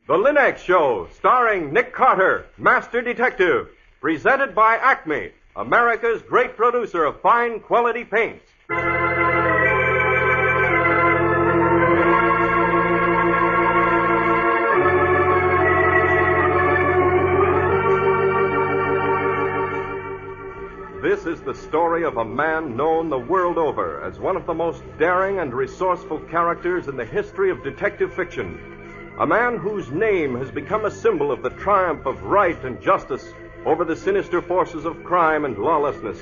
The Linux Show, starring Nick Carter, Master Detective, presented by Acme, America's great producer of fine quality paints. This is the story of a man known the world over as one of the most daring and resourceful characters in the history of detective fiction. A man whose name has become a symbol of the triumph of right and justice over the sinister forces of crime and lawlessness.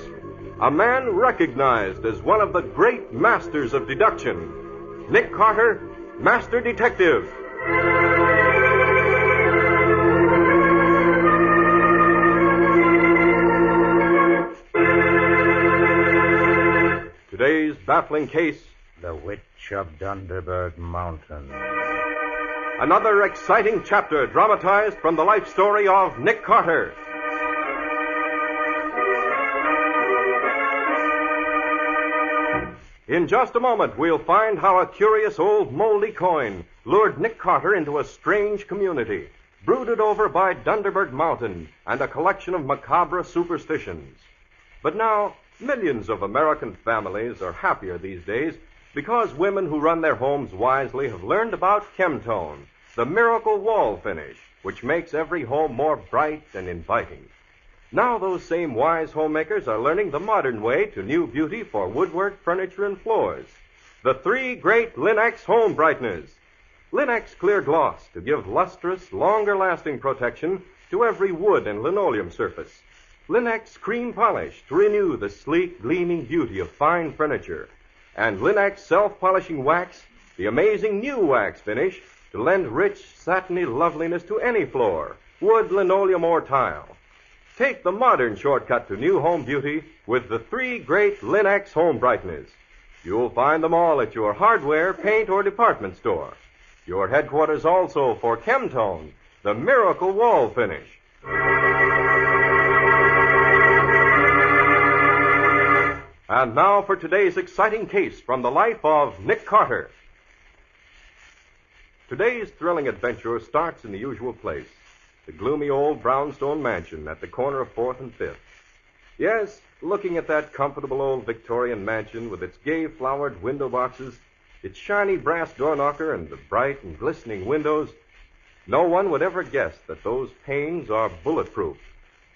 A man recognized as one of the great masters of deduction. Nick Carter, Master Detective. Today's baffling case, The Witch of Donderberg Mountain. Another exciting chapter dramatized from the life story of Nick Carter. In just a moment, we'll find how a curious old moldy coin lured Nick Carter into a strange community, brooded over by Donderberg Mountain and a collection of macabre superstitions. But now, millions of American families are happier these days because women who run their homes wisely have learned about Chemtone, the miracle wall finish, which makes every home more bright and inviting. Now those same wise homemakers are learning the modern way to new beauty for woodwork, furniture, and floors. The three great Linux home brighteners. Linux Clear Gloss to give lustrous, longer-lasting protection to every wood and linoleum surface. Linux Cream Polish to renew the sleek, gleaming beauty of fine furniture. And Linux Self-Polishing Wax, the amazing new wax finish to lend rich, satiny loveliness to any floor, wood, linoleum, or tile. Take the modern shortcut to new home beauty with the three great Linux home brighteners. You'll find them all at your hardware, paint, or department store. Your headquarters also for Chemtone, the miracle wall finish. And now for today's exciting case from the life of Nick Carter. Today's thrilling adventure starts in the usual place, the gloomy old brownstone mansion at the corner of 4th and 5th. Yes, looking at that comfortable old Victorian mansion with its gay flowered window boxes, its shiny brass door knocker, and the bright and glistening windows, no one would ever guess that those panes are bulletproof,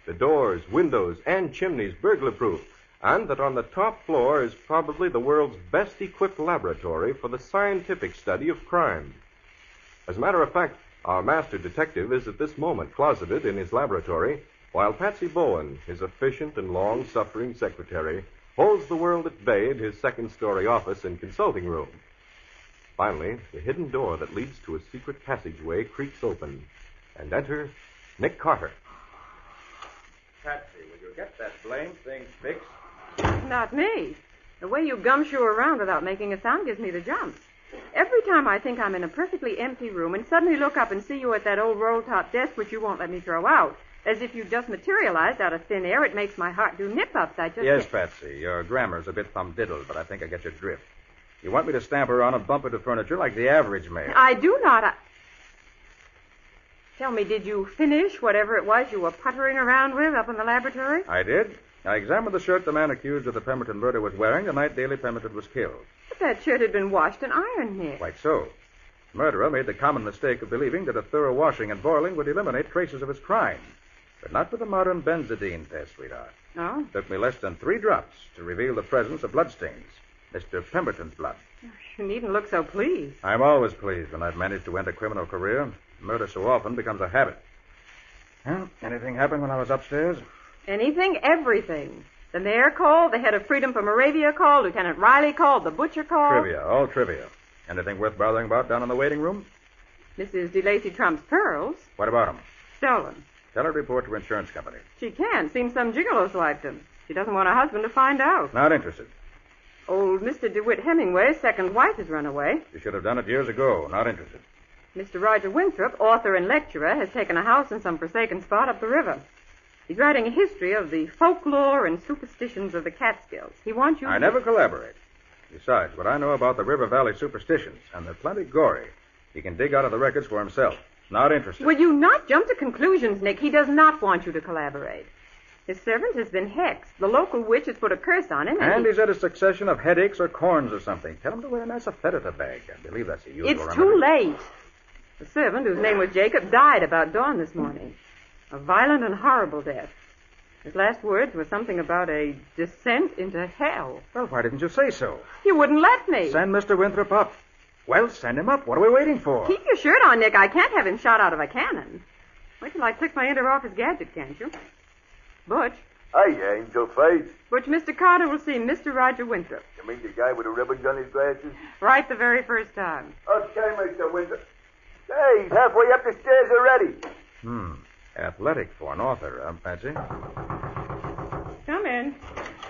the doors, windows, and chimneys burglar-proof, and that on the top floor is probably the world's best-equipped laboratory for the scientific study of crime. As a matter of fact, our master detective is at this moment closeted in his laboratory, while Patsy Bowen, his efficient and long-suffering secretary, holds the world at bay in his second-story office and consulting room. Finally, the hidden door that leads to a secret passageway creaks open, and enter Nick Carter. Patsy, will you get that blamed thing fixed? Not me. The way you gumshoe around without making a sound gives me the jumps. Every time I think I'm in a perfectly empty room and suddenly look up and see you at that old roll-top desk which you won't let me throw out, as if you just materialized out of thin air, it makes my heart do nip-ups. Yes, Patsy, your grammar's a bit thumb-diddled, but I think I get your drift. You want me to stamp around and bump into furniture like the average man. I do not. Tell me, did you finish whatever it was you were puttering around with up in the laboratory? I did. I examined the shirt the man accused of the Pemberton murder was wearing the night Daley Pemberton was killed. But that shirt had been washed and ironed, Nick. Quite so. The murderer made the common mistake of believing that a thorough washing and boiling would eliminate traces of his crime. But not with the modern benzodine test, sweetheart. Oh? It took me less than 3 drops to reveal the presence of bloodstains. Mr. Pemberton's blood. You needn't look so pleased. I'm always pleased when I've managed to end a criminal career. Murder so often becomes a habit. Well, anything happened when I was upstairs? Anything, everything. The mayor called, the head of Freedom for Moravia called, Lieutenant Riley called, the butcher called. Trivia, all trivia. Anything worth bothering about down in the waiting room? Mrs. DeLacy Trump's pearls. What about them? Stolen. Tell her to report to insurance company. She can. Seems some gigolo swiped them. She doesn't want her husband to find out. Not interested. Old Mr. DeWitt Hemingway's second wife has run away. She should have done it years ago. Not interested. Mr. Roger Winthrop, author and lecturer, has taken a house in some forsaken spot up the river. He's writing a history of the folklore and superstitions of the Catskills. He wants you I never collaborate. Besides, what I know about the River Valley superstitions, and they're plenty gory, he can dig out of the records for himself. Not interested. Will you not jump to conclusions, Nick? He does not want you to collaborate. His servant has been hexed. The local witch has put a curse on him. And he's had a succession of headaches or corns or something. Tell him to wear a nice aphedita bag. I believe that's a usual It's remedy. too late. The servant, whose name was Jacob, died about dawn this morning. A violent and horrible death. His last words were something about a descent into hell. Well, why didn't you say so? You wouldn't let me. Send Mr. Winthrop up. Well, send him up. What are we waiting for? Keep your shirt on, Nick. I can't have him shot out of a cannon. Wait till I click my enter off his gadget, can't you? Butch. Hey, Angel Face. Butch, Mr. Carter will see Mr. Roger Winthrop. You mean the guy with the ribbons on his glasses? Right the very first time. Okay, Mr. Winthrop. Hey, he's halfway up the stairs already. Athletic for an author, Patsy? Come in.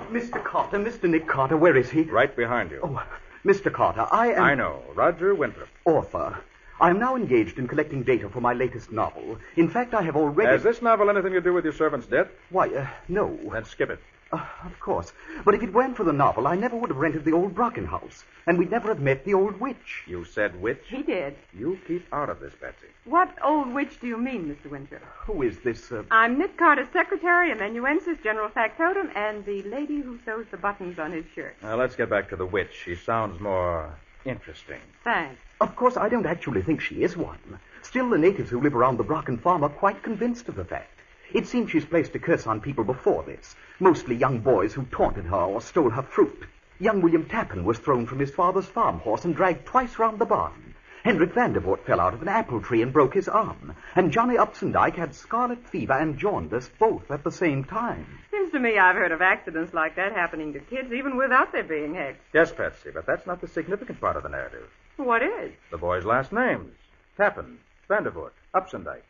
Mr. Carter, Mr. Nick Carter, where is he? Right behind you. Oh, Mr. Carter, I am... I know. Roger Winthrop. Author. I am now engaged in collecting data for my latest novel. In fact, I have already... Has this novel anything to do with your servant's death? Why, no. Then skip it. Of course. But if it weren't for the novel, I never would have rented the old Brocken house. And we'd never have met the old witch. You said witch? He did. You keep out of this, Patsy. What old witch do you mean, Mr. Winthrop? Who is this, I'm Nick Carter's secretary, amanuensis, general factotum, and the lady who sews the buttons on his shirt. Now, let's get back to the witch. She sounds more interesting. Thanks. Of course, I don't actually think she is one. Still, the natives who live around the Brocken farm are quite convinced of the fact. It seems she's placed a curse on people before this, mostly young boys who taunted her or stole her fruit. Young William Tappan was thrown from his father's farm horse and dragged twice round the barn. Hendrik Vandervoort fell out of an apple tree and broke his arm. And Johnny Upsendike had scarlet fever and jaundice both at the same time. Seems to me I've heard of accidents like that happening to kids even without their being hexed. Yes, Patsy, but that's not the significant part of the narrative. What is? The boys' last names. Tappan, Vandervoort, Upsendike.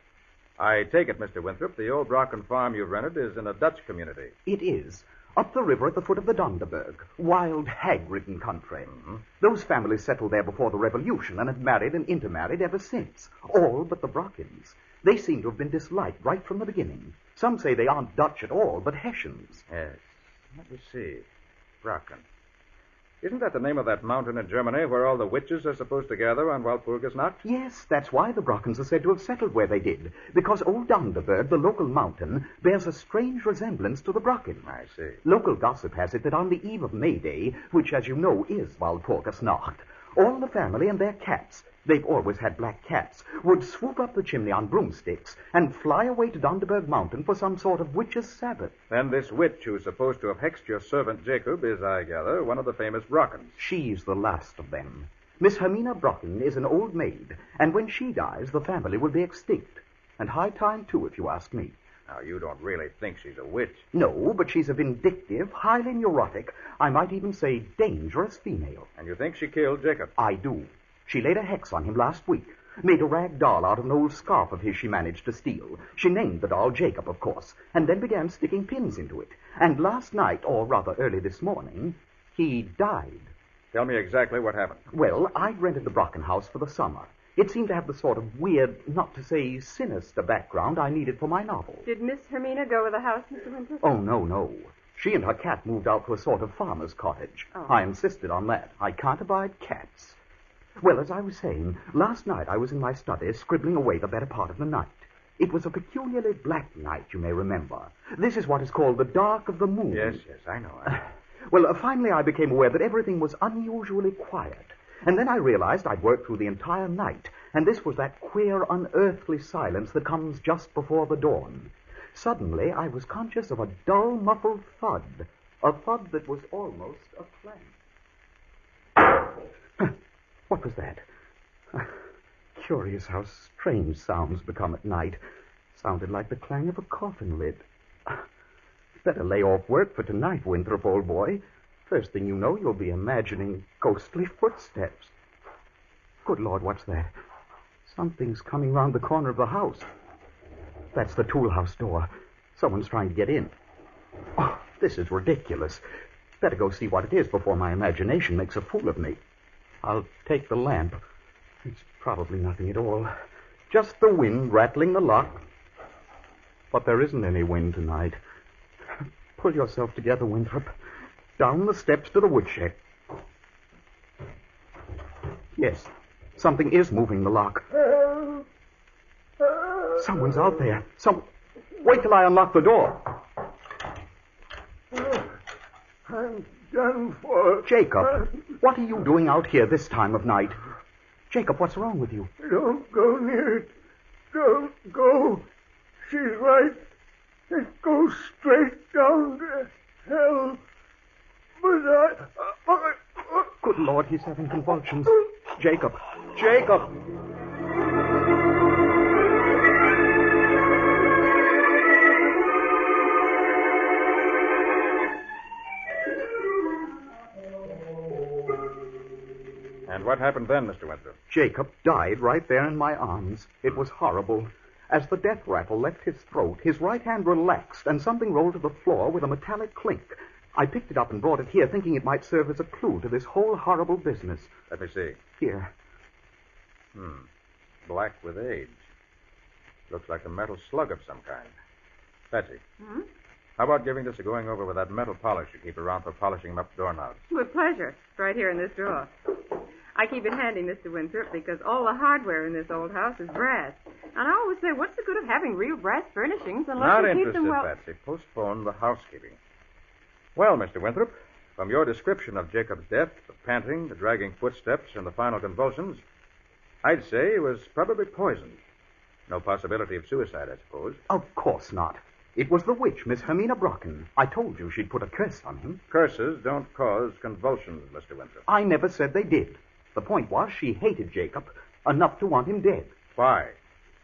I take it, Mr. Winthrop, the old Brocken farm you've rented is in a Dutch community. It is. Up the river at the foot of the Donderberg. Wild, hag-ridden country. Those families settled there before the Revolution and have married and intermarried ever since. All but the Brockens. They seem to have been disliked right from the beginning. Some say they aren't Dutch at all, but Hessians. Yes. Let me see. Brocken. Isn't that the name of that mountain in Germany where all the witches are supposed to gather on Walpurgisnacht? Yes, that's why the Brockens are said to have settled where they did. Because old Donderberg, the local mountain, bears a strange resemblance to the Brocken. I see. Local gossip has it that on the eve of May Day, which, as you know, is Walpurgisnacht, all the family and their cats, they've always had black cats, would swoop up the chimney on broomsticks and fly away to Donderberg Mountain for some sort of witch's Sabbath. Then this witch who's supposed to have hexed your servant Jacob is, I gather, one of the famous Brockens. She's the last of them. Miss Hermina Brocken is an old maid, and when she dies, the family will be extinct. And high time, too, if you ask me. Now, you don't really think she's a witch. No, but she's a vindictive, highly neurotic, I might even say dangerous female. And you think she killed Jacob? I do. She laid a hex on him last week, made a rag doll out of an old scarf of his she managed to steal. She named the doll Jacob, of course, and then began sticking pins into it. And last night, or rather early this morning, he died. Tell me exactly what happened. Well, I'd rented the Brocken house for the summer. It seemed to have the sort of weird, not to say sinister background I needed for my novel. Did Miss Hermina go with the house, Mr. Winthrop? Oh, no. She and her cat moved out to a sort of farmer's cottage. Oh. I insisted on that. I can't abide cats. Well, as I was saying, last night I was in my study scribbling away the better part of the night. It was a peculiarly black night, you may remember. This is what is called the dark of the moon. Yes, I know. Well, finally I became aware that everything was unusually quiet. And then I realized I'd worked through the entire night, and this was that queer, unearthly silence that comes just before the dawn. Suddenly, I was conscious of a dull, muffled thud, a thud that was almost a clang. What was that? Curious how strange sounds become at night. Sounded like the clang of a coffin lid. Better lay off work for tonight, Winthrop, old boy. First thing you know, you'll be imagining ghostly footsteps. Good Lord, what's that? Something's coming round the corner of the house. That's the tool house door. Someone's trying to get in. Oh, this is ridiculous. Better go see what it is before my imagination makes a fool of me. I'll take the lamp. It's probably nothing at all. Just the wind rattling the lock. But there isn't any wind tonight. Pull yourself together, Winthrop. Down the steps to the woodshed. Yes, something is moving the lock. Someone's out there. Wait till I unlock the door. I'm done for. Jacob, what are you doing out here this time of night? Jacob, what's wrong with you? Don't go near it. Don't go. She's right. It goes straight down to hell. But Good Lord, he's having convulsions. Jacob! Jacob! And what happened then, Mr. Winthrop? Jacob died right there in my arms. It was horrible. As the death rattle left his throat, his right hand relaxed, and something rolled to the floor with a metallic clink. I picked it up and brought it here, thinking it might serve as a clue to this whole horrible business. Let me see. Here. Black with age. Looks like a metal slug of some kind. Patsy. How about giving this a going over with that metal polish you keep around for polishing up doorknobs? With pleasure. It's right here in this drawer. I keep it handy, Mr. Winthrop, because all the hardware in this old house is brass. And I always say, what's the good of having real brass furnishings unless Not you keep interested, them well... Patsy. Postpone the housekeeping. Well, Mr. Winthrop, from your description of Jacob's death, the panting, the dragging footsteps, and the final convulsions, I'd say he was probably poisoned. No possibility of suicide, I suppose. Of course not. It was the witch, Miss Hermina Brocken. I told you she'd put a curse on him. Curses don't cause convulsions, Mr. Winthrop. I never said they did. The point was she hated Jacob enough to want him dead. Why?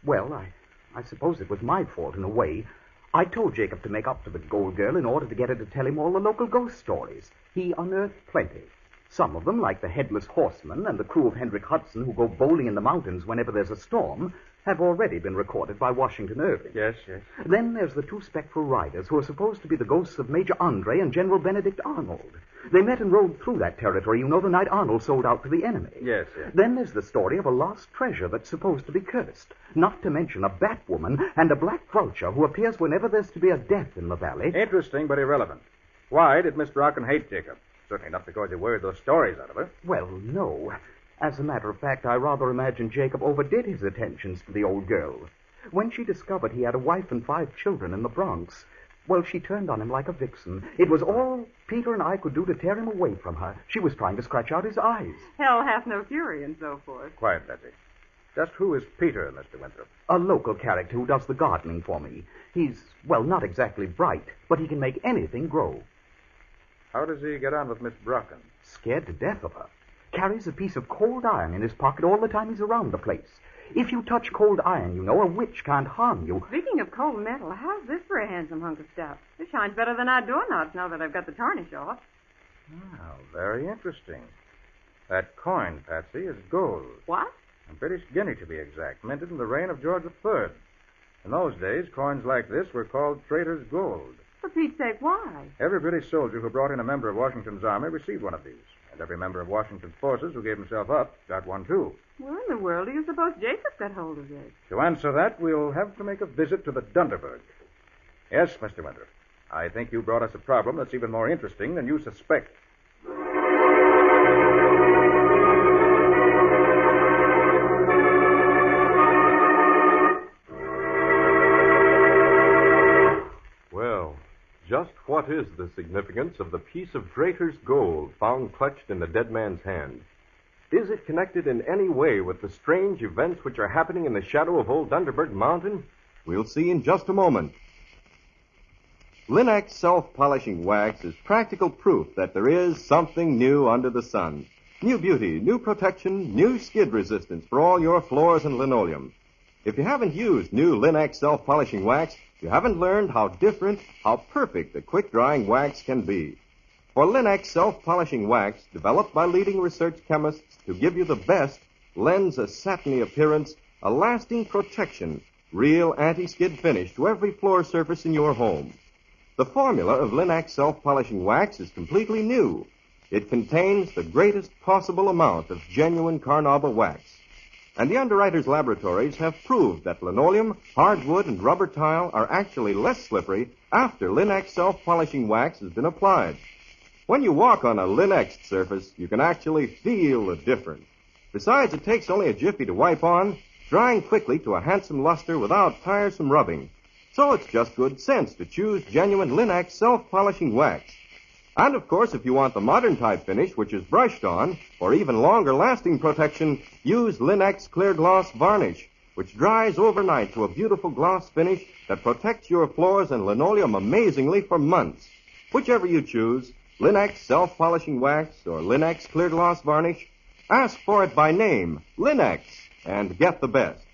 Well, I suppose it was my fault in a way. I told Jacob to make up to the gold girl in order to get her to tell him all the local ghost stories. He unearthed plenty. Some of them, like the Headless Horseman and the crew of Hendrik Hudson who go bowling in the mountains whenever there's a storm, have already been recorded by Washington Irving. Yes. Then there's the two spectral riders who are supposed to be the ghosts of Major Andre and General Benedict Arnold. They met and rode through that territory, you know, the night Arnold sold out to the enemy. Yes. Then there's the story of a lost treasure that's supposed to be cursed. Not to mention a Batwoman and a black vulture who appears whenever there's to be a death in the valley. Interesting, but irrelevant. Why did Miss Brocken hate Jacob? Certainly not because he worried those stories out of her. Well, no. As a matter of fact, I rather imagine Jacob overdid his attentions to the old girl. When she discovered he had a wife and 5 children in the Bronx, well, she turned on him like a vixen. It was all Peter and I could do to tear him away from her. She was trying to scratch out his eyes. Hell hath no fury and so forth. Quiet, Patsy. Just who is Peter, Mr. Winthrop? A local character who does the gardening for me. He's, well, not exactly bright, but he can make anything grow. How does he get on with Miss Brocken? Scared to death of her. Carries a piece of cold iron in his pocket all the time he's around the place. If you touch cold iron, you know, a witch can't harm you. Speaking of cold metal, how's this for a handsome hunk of stuff? It shines better than our doorknobs now that I've got the tarnish off. Oh, very interesting. That coin, Patsy, is gold. What? A British guinea, to be exact, minted in the reign of George III. In those days, coins like this were called trader's gold. For Pete's sake, why? Every British soldier who brought in a member of Washington's army received one of these. And every member of Washington's forces who gave himself up got one, too. Where in the world do you suppose Jacob got hold of this? To answer that, we'll have to make a visit to the Donderberg. Yes, Mr. Winthrop. I think you brought us a problem that's even more interesting than you suspect. Well, just what is the significance of the piece of Drater's gold found clutched in the dead man's hand? Is it connected in any way with the strange events which are happening in the shadow of old Donderberg Mountain? We'll see in just a moment. Linex self-polishing wax is practical proof that there is something new under the sun. New beauty, new protection, new skid resistance for all your floors and linoleum. If you haven't used new Linex self-polishing wax, you haven't learned how different, how perfect the quick-drying wax can be. For Linex self-polishing wax, developed by leading research chemists to give you the best, lends a satiny appearance, a lasting protection, real anti-skid finish to every floor surface in your home. The formula of Linex self-polishing wax is completely new. It contains the greatest possible amount of genuine carnauba wax. And the underwriters' laboratories have proved that linoleum, hardwood, and rubber tile are actually less slippery after Linex self-polishing wax has been applied. When you walk on a Linex surface, you can actually feel the difference. Besides, it takes only a jiffy to wipe on, drying quickly to a handsome luster without tiresome rubbing. So it's just good sense to choose genuine Linex self-polishing wax. And, of course, if you want the modern type finish, which is brushed on, or even longer-lasting protection, use Linex Clear Gloss Varnish, which dries overnight to a beautiful gloss finish that protects your floors and linoleum amazingly for months. Whichever you choose, Linex Self-Polishing Wax or Linex Clear Gloss Varnish, ask for it by name, Linex, and get the best.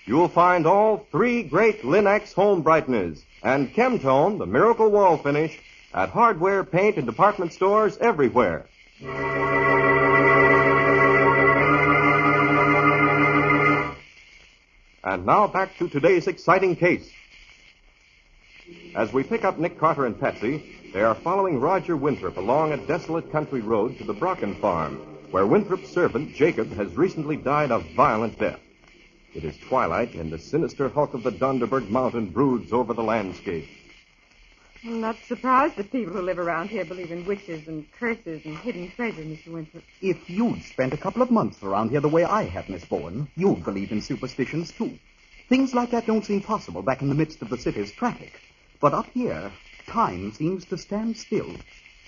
You'll find all 3 great Linex home brighteners and Chemtone, the miracle wall finish, at hardware, paint, and department stores everywhere. And now back to today's exciting case. As we pick up Nick Carter and Patsy, they are following Roger Winthrop along a desolate country road to the Brocken farm, where Winthrop's servant, Jacob, has recently died a violent death. It is twilight, and the sinister hulk of the Donderberg mountain broods over the landscape. I'm not surprised that people who live around here believe in witches and curses and hidden treasure, Mr. Winthrop. If you'd spent a couple of months around here the way I have, Miss Bowen, you'd believe in superstitions, too. Things like that don't seem possible back in the midst of the city's traffic. But up here, time seems to stand still.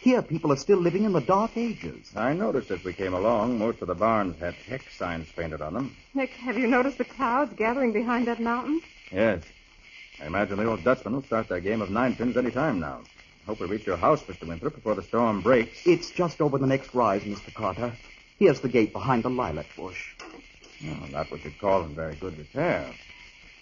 Here, people are still living in the dark ages. I noticed as we came along, most of the barns had hex signs painted on them. Nick, have you noticed the clouds gathering behind that mountain? Yes. I imagine the old Dutchman will start their game of 9-pins any time now. Hope we reach your house, Mr. Winthrop, before the storm breaks. It's just over the next rise, Mr. Carter. Here's the gate behind the lilac bush. Oh, not what you'd call in very good repair.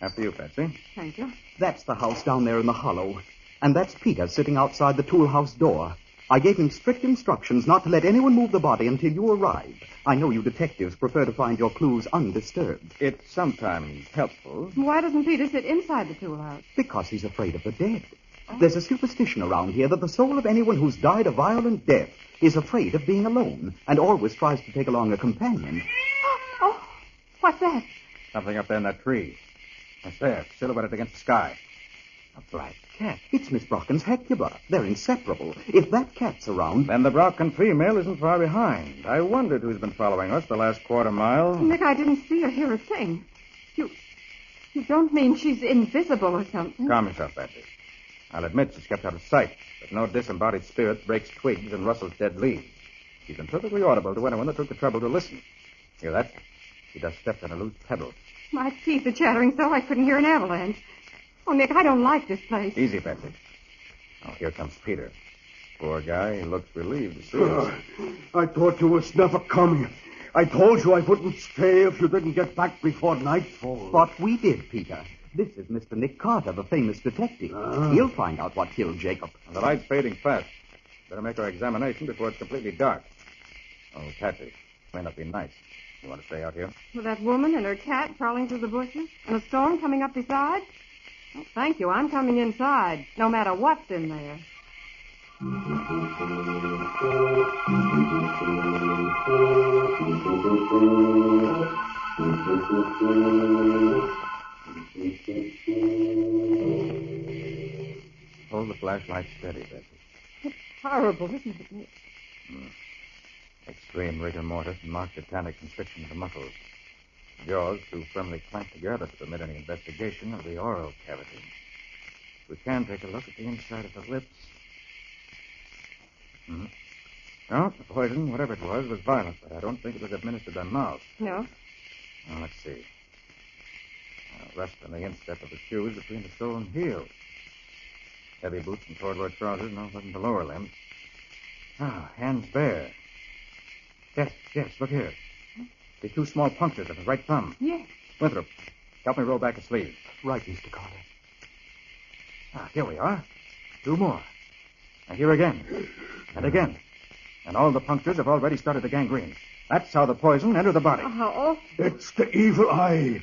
After you, Patsy. Thank you. That's the house down there in the hollow. And that's Peter sitting outside the tool house door. I gave him strict instructions not to let anyone move the body until you arrive. I know you detectives prefer to find your clues undisturbed. It's sometimes helpful. Why doesn't Peter sit inside the tool house? Because he's afraid of the dead. There's a superstition around here that the soul of anyone who's died a violent death is afraid of being alone and always tries to take along a companion. Oh, what's that? Something up there in that tree. It's there, silhouetted against the sky. A black cat. It's Miss Brocken's Hecuba. They're inseparable. If that cat's around... Then the Brocken female isn't far behind. I wondered who's been following us the last quarter mile. Nick, I didn't see or hear a thing. You don't mean she's invisible or something? Calm yourself, Patsy. I'll admit she's kept out of sight, but no disembodied spirit breaks twigs and rustles dead leaves. She's been perfectly audible to anyone that took the trouble to listen. Hear that? She just stepped on a loose pebble. My teeth are chattering so I couldn't hear an avalanche. Oh, Nick, I don't like this place. Easy, Patsy. Oh, here comes Peter. Poor guy, he looks relieved to see us. I thought you was never coming. I told you I wouldn't stay if you didn't get back before nightfall. But we did, Peter. This is Mr. Nick Carter, the famous detective. He'll find out what killed Jacob. And the light's fading fast. Better make our examination before it's completely dark. Oh, Patsy, may not be nice. You want to stay out here? With that woman and her cat crawling through the bushes and a storm coming up beside? Oh, thank you. I'm coming inside, no matter what's in there. Hold the flashlight steady, Patsy. It's horrible, isn't it, Nick? Extreme rigor mortis and marked tetanic constriction of the muscles. Jaws too firmly clamped together to permit any investigation of the oral cavity. We can take a look at the inside of the lips. No, the poison, whatever it was violent, but I don't think it was administered by mouth. No. Now, let's see. Rest on the instep of the shoes between the sole and heel. Heavy boots and corduroy trousers, no, wasn't the lower limb. Hands bare. Yes, look here. The 2 small punctures of the right thumb. Yes. Winthrop, help me roll back a sleeve. Right, Mr. Carter. Here we are. 2 more. And here again. And again. And all the punctures have already started to gangrene. That's how the poison entered the body. Oh. It's the evil eye.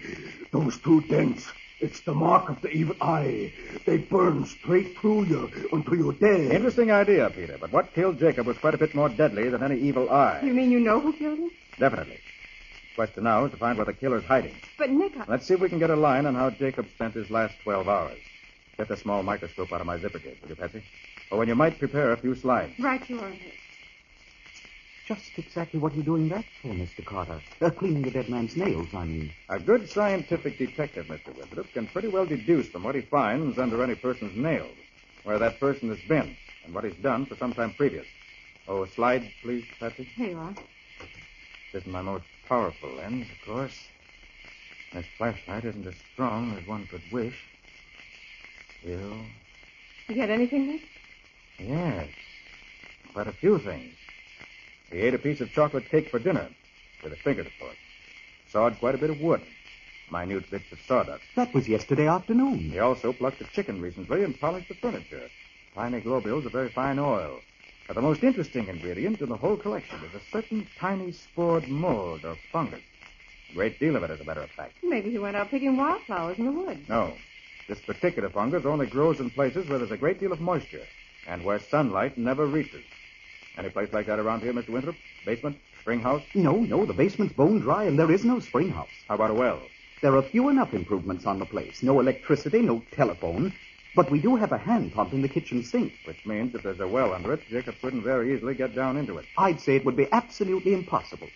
Those 2 dents. It's the mark of the evil eye. They burn straight through you until you're dead. Interesting idea, Peter. But what killed Jacob was quite a bit more deadly than any evil eye. You mean you know who killed him? Definitely. The question now is to find where the killer's hiding. But, Nick, Let's see if we can get a line on how Jacob spent his last 12 hours. Get the small microscope out of my zipper case, will you, Patsy? Or when you might prepare a few slides. Right you are, Nick. Just exactly what are you doing that for, Mr. Carter? Cleaning the dead man's nails, I mean. A good scientific detective, Mr. Winthrop, can pretty well deduce from what he finds under any person's nails where that person has been and what he's done for some time previous. Oh, slide, please, Patsy. Here you are. This isn't my most powerful lens, of course. This flashlight isn't as strong as one could wish. Still, You get anything, Nick? yes, quite a few things. He ate a piece of chocolate cake for dinner, with his fingers, of course. Sawed quite a bit of wood, minute bits of sawdust. That was yesterday afternoon. He also plucked a chicken recently and polished the furniture. Tiny globules of very fine oil. But the most interesting ingredient in the whole collection is a certain tiny spored mold or fungus. A great deal of it, as a matter of fact. Maybe he went out picking wildflowers in the woods. No. This particular fungus only grows in places where there's a great deal of moisture and where sunlight never reaches. Any place like that around here, Mr. Winthrop? Basement? Spring house? No, the basement's bone dry, and there is no spring house. How about a well? There are few enough improvements on the place. No electricity, no telephone. But we do have a hand pump in the kitchen sink. Which means if there's a well under it, Jacob couldn't very easily get down into it. I'd say it would be absolutely impossible.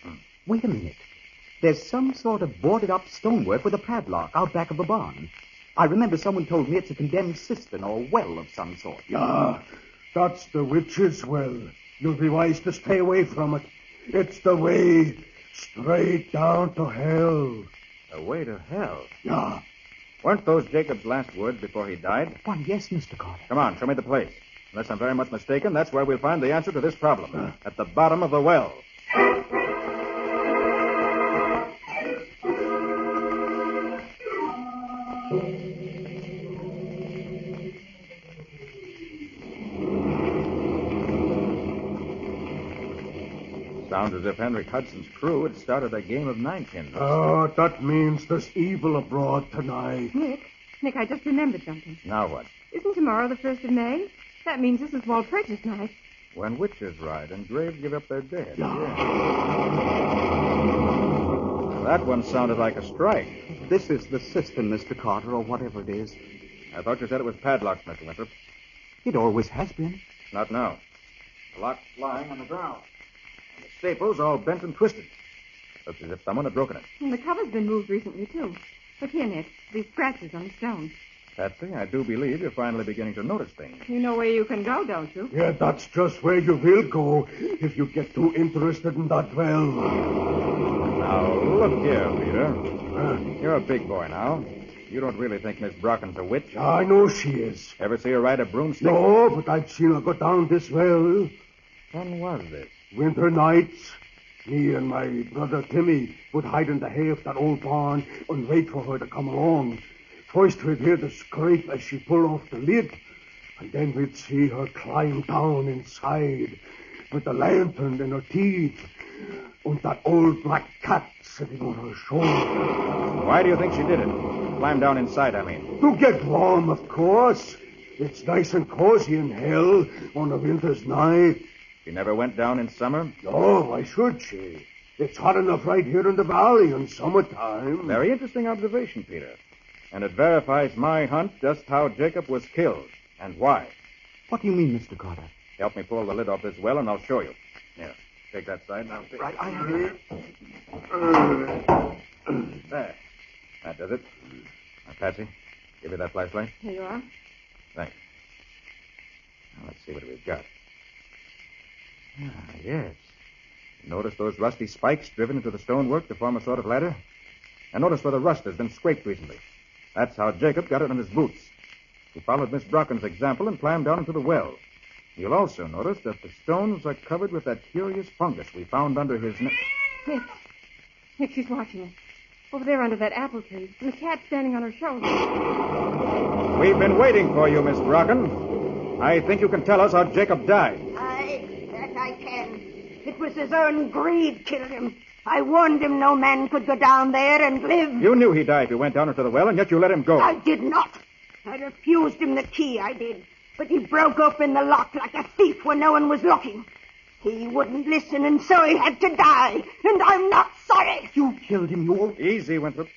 Wait a minute. There's some sort of boarded-up stonework with a padlock out back of the barn. I remember someone told me it's a condemned cistern or well of some sort. Yeah, that's the witch's well. You'll be wise to stay away from it. It's the way straight down to hell. The way to hell? Yeah. Weren't those Jacob's last words before he died? Why, yes, Mr. Carter. Come on, show me the place. Unless I'm very much mistaken, that's where we'll find the answer to this problem. At the bottom of the well. Sounds as if Henry Hudson's crew had started a game of ninepins. Oh, that means there's evil abroad tonight. Nick, I just remembered something. Now what? Isn't tomorrow the 1st of May? That means this is Walpurgis night. When witches ride and graves give up their dead. Yeah. That one sounded like a strike. This is the cistern, Mr. Carter, or whatever it is. I thought you said it was padlocked, Mr. Winthrop. It always has been. Not now. The lock's lying on the ground. And the staples all bent and twisted. Looks as if someone had broken it. And the cover's been moved recently, too. Look here, Nick. These scratches on the stone. Patsy, I do believe you're finally beginning to notice things. You know where you can go, don't you? Yeah, that's just where you will go if you get too interested in that well. Now, look here, Peter. You're a big boy now. You don't really think Miss Brocken's a witch? I know she is. Ever see her ride a broomstick? No, but I've seen her go down this well. When was this? Winter nights. Me and my brother Timmy would hide in the hay of that old barn and wait for her to come along. First we'd hear the scrape as she pulled off the lid, and then we'd see her climb down inside with the lantern in her teeth and that old black cat sitting on her shoulder. Why do you think she did it? Climb down inside, I mean. To get warm, of course. It's nice and cozy in hell on a winter's night. She never went down in summer? No, why should she? It's hot enough right here in the valley in summertime. Very interesting observation, Peter. And it verifies my hunch just how Jacob was killed and why. What do you mean, Mr. Carter? Help me pull the lid off this well and I'll show you. Here, take that side and I'll see. Right, I have it. There. That does it. Now, Patsy, give me that flashlight. Here you are. Thanks. Now, let's see what we've got. Ah, yes. Notice those rusty spikes driven into the stonework to form a sort of ladder? And notice where the rust has been scraped recently. That's how Jacob got it on his boots. He followed Miss Brocken's example and climbed down into the well. You'll also notice that the stones are covered with that curious fungus we found under his neck. Nick, she's watching us. Over there under that apple tree. And the cat's standing on her shoulder. We've been waiting for you, Miss Brocken. I think you can tell us how Jacob died. That I can. It was his own greed killed him. I warned him no man could go down there and live. You knew he died if he went down into the well, and yet you let him go. I did not. I refused him the key, I did. But he broke open the lock like a thief when no one was looking. He wouldn't listen, and so he had to die. And I'm not sorry. You killed him, you... Easy, Winthrop.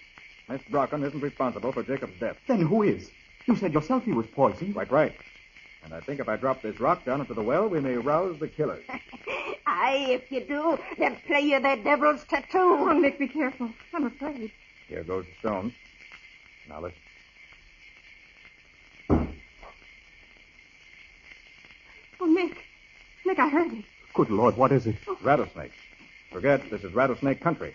Miss Brocken isn't responsible for Jacob's death. Then who is? You said yourself he was poisoned. Quite right. And I think if I drop this rock down into the well, we may rouse the killers. Aye, if you do, they'll play you their devil's tattoo. Oh, Nick, be careful. I'm afraid. Here goes the stones. Now listen. Oh, Nick. Nick, I heard it. Good Lord, what is it? Rattlesnakes. Forget, this is rattlesnake country.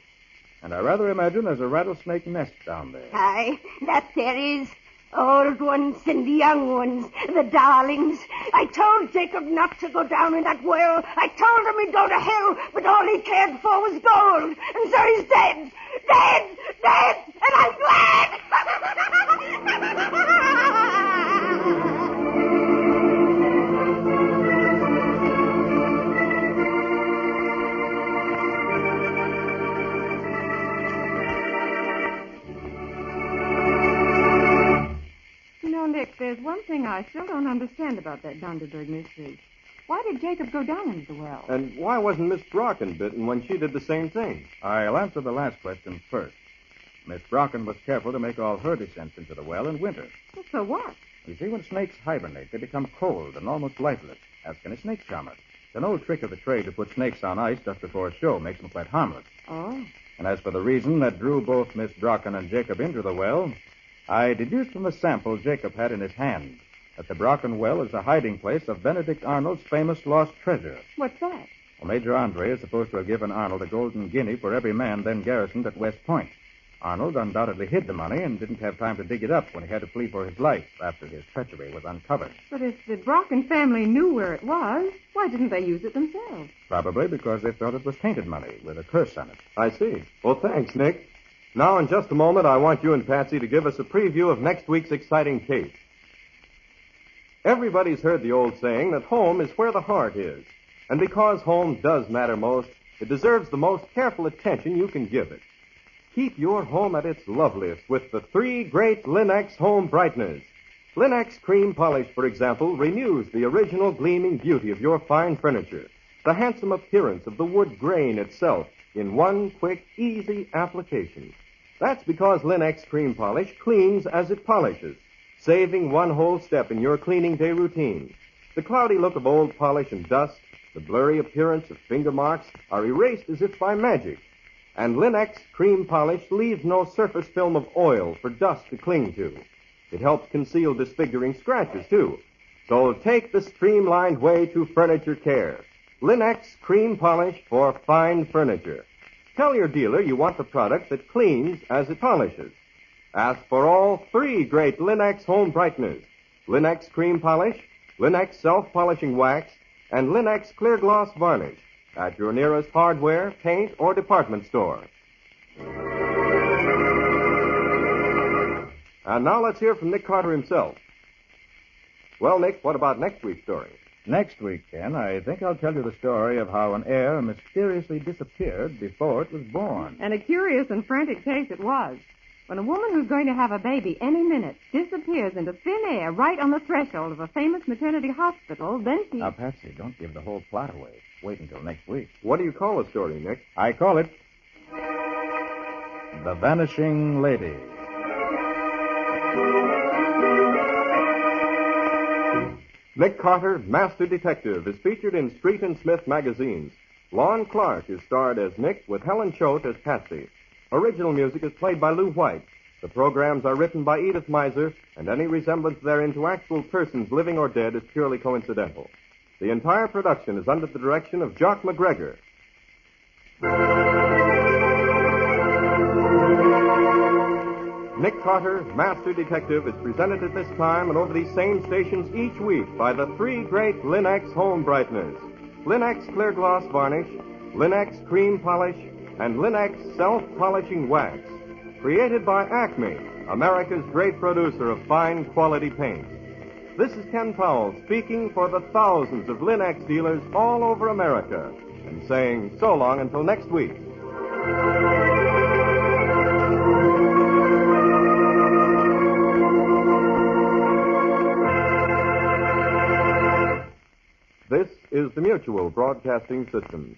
And I rather imagine there's a rattlesnake nest down there. Aye, that there is. Old ones and young ones, the darlings. I told Jacob not to go down in that well. I told him he'd go to hell, but all he cared for was gold. And so he's dead. Dead! Dead! And I'm glad! Nick, there's one thing I still don't understand about that Donderberg mystery. Why did Jacob go down into the well? And why wasn't Miss Brocken bitten when she did the same thing? I'll answer the last question first. Miss Brocken was careful to make all her descents into the well in winter. Well, so what? You see, when snakes hibernate, they become cold and almost lifeless. Ask any snake charmer. It's an old trick of the trade to put snakes on ice just before a show. Makes them quite harmless. Oh. And as for the reason that drew both Miss Brocken and Jacob into the well, I deduced from the sample Jacob had in his hand that the Brocken well is the hiding place of Benedict Arnold's famous lost treasure. What's that? Well, Major Andre is supposed to have given Arnold a golden guinea for every man then garrisoned at West Point. Arnold undoubtedly hid the money and didn't have time to dig it up when he had to flee for his life after his treachery was uncovered. But if the Brocken family knew where it was, why didn't they use it themselves? Probably because they thought it was tainted money with a curse on it. I see. Well, thanks, Nick. Now, in just a moment, I want you and Patsy to give us a preview of next week's exciting case. Everybody's heard the old saying that home is where the heart is. And because home does matter most, it deserves the most careful attention you can give it. Keep your home at its loveliest with the 3 great Linex home brighteners. Linex cream polish, for example, renews the original gleaming beauty of your fine furniture, the handsome appearance of the wood grain itself in one quick, easy application. That's because Linex cream polish cleans as it polishes, saving one whole step in your cleaning day routine. The cloudy look of old polish and dust, the blurry appearance of finger marks are erased as if by magic. And Linex cream polish leaves no surface film of oil for dust to cling to. It helps conceal disfiguring scratches, too. So take the streamlined way to furniture care. Linex cream polish for fine furniture. Tell your dealer you want the product that cleans as it polishes. Ask for all 3 great Linex home brighteners. Linex cream polish, Linex self-polishing wax, and Linex clear gloss varnish at your nearest hardware, paint, or department store. And now let's hear from Nick Carter himself. Well, Nick, what about next week's story? Next week, Ken, I think I'll tell you the story of how an heir mysteriously disappeared before it was born. And a curious and frantic case it was. When a woman who's going to have a baby any minute disappears into thin air right on the threshold of a famous maternity hospital, then she... Now, Patsy, don't give the whole plot away. Wait until next week. What do you call the story, Nick? I call it The Vanishing Lady. Nick Carter, Master Detective, is featured in Street and Smith magazines. Lon Clark is starred as Nick with Helen Choate as Patsy. Original music is played by Lou White. The programs are written by Edith Miser, and any resemblance therein to actual persons living or dead is purely coincidental. The entire production is under the direction of Jock McGregor. Nick Carter, Master Detective, is presented at this time and over these same stations each week by the 3 great Linex home brighteners. Linex clear gloss varnish, Linex cream polish, and Linex self-polishing wax. Created by Acme, America's great producer of fine quality paint. This is Ken Powell speaking for the thousands of Linex dealers all over America and saying so long until next week. This is the Mutual Broadcasting System.